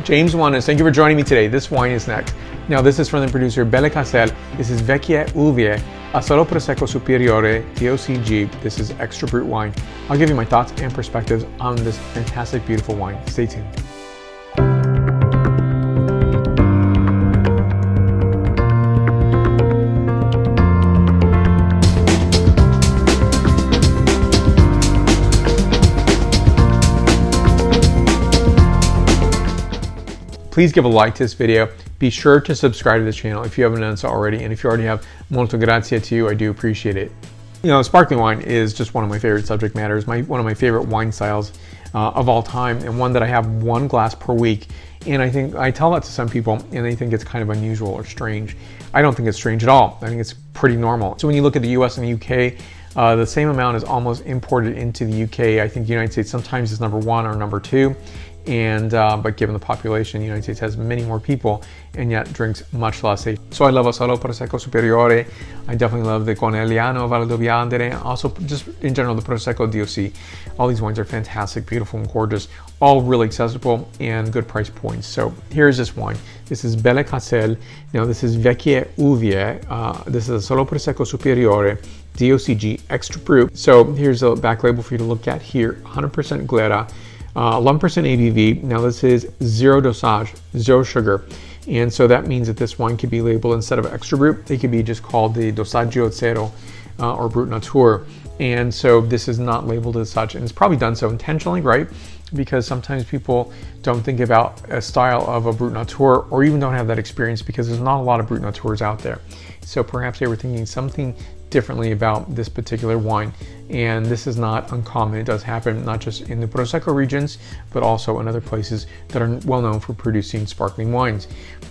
James Juanes, thank you for joining me today. This wine is next. Now this is from the producer Bele Casel. This is Vecchie Uve, Asolo Prosecco Superiore, DOCG. This is extra brut wine. I'll give you my thoughts and perspectives on this fantastic, beautiful wine. Stay tuned. Please give a like to this video. Be sure to subscribe to the channel if you haven't done so already. And if you already have, molto grazie to you. I do appreciate it. You know, sparkling wine is just one of my favorite subject matters, one of my favorite wine styles of all time, and one that I have one glass per week. And I think I tell that to some people and they think it's kind of unusual or strange. I don't think it's strange at all. I think it's pretty normal. So when you look at the US and the UK, the same amount is almost imported into the UK. I think the United States sometimes is number 1 or number 2. And but given the population, the United States has many more people and yet drinks much less. So I love Asolo Prosecco Superiore. I definitely love the Conegliano Valdobbiadene. Also, just in general, the Prosecco DOC. All these wines are fantastic, beautiful, and gorgeous. All really accessible and good price points. So here's this wine. This is Bele Casel. Now this is Vecchie Uve. This is Asolo Prosecco Superiore, DOCG Extra Brut. So here's a back label for you to look at here. 100% Glera. 11% ABV. Now this is 0 dosage, 0 sugar. And so that means that this wine could be labeled, instead of extra brut, it could be just called the Dosaggio Zero or Brut Nature. And so this is not labeled as such, and it's probably done so intentionally, right? Because sometimes people don't think about a style of a Brut Nature, or even don't have that experience because there's not a lot of Brut Natures out there. So perhaps they were thinking something differently about this particular wine, and this is not uncommon. It does happen not just in the Prosecco regions, but also in other places that are well known for producing sparkling wines.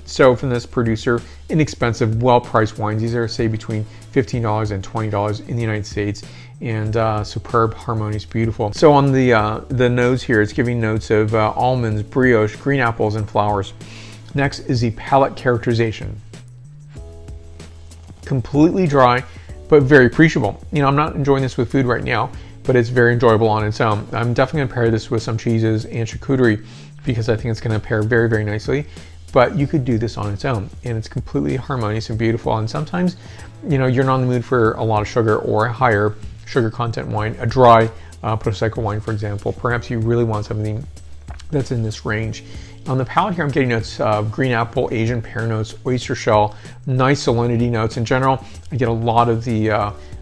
So from this producer, inexpensive, well-priced wines. These are, say, between $15 and $20 in the United States, and superb, harmonious, beautiful. So on the nose here, it's giving notes of almonds, brioche, green apples, and flowers. Next is the palate characterization. Completely dry, but very appreciable. You know, I'm not enjoying this with food right now, but it's very enjoyable on its own. I'm definitely gonna pair this with some cheeses and charcuterie because I think it's gonna pair very, very nicely. But you could do this on its own, and it's completely harmonious and beautiful. And sometimes, you know, you're not in the mood for a lot of sugar or a higher sugar content wine, a dry Prosecco wine, for example. Perhaps you really want something that's in this range. On the palate here, I'm getting notes of green apple, Asian pear notes, oyster shell, nice salinity notes. In general, I get a lot of the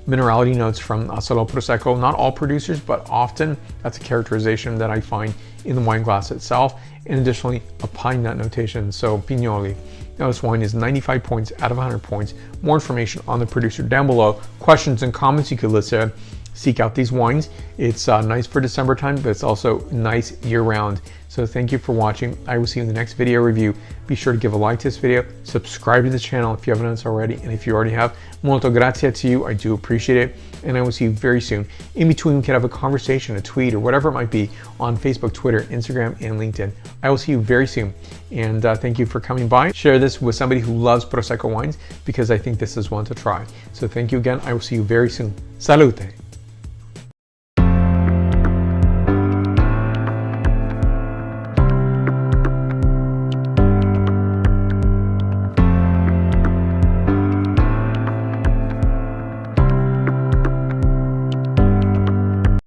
minerality notes from Asolo Prosecco. Not all producers, but often that's a characterization that I find in the wine glass itself. And additionally, a pine nut notation, so pignoli. Now this wine is 95 points out of 100 points. More information on the producer down below. Questions and comments you could list there. Seek out these wines. It's nice for December time, but it's also nice year-round. So thank you for watching. I will see you in the next video review. Be sure to give a like to this video, subscribe to the channel if you haven't done so already, and if you already have, molto grazie to you. I do appreciate it, and I will see you very soon. In between, we can have a conversation, a tweet, or whatever it might be on Facebook, Twitter, Instagram, and LinkedIn. I will see you very soon, and thank you for coming by. Share this with somebody who loves Prosecco wines, because I think this is one to try. So thank you again. I will see you very soon. Salute!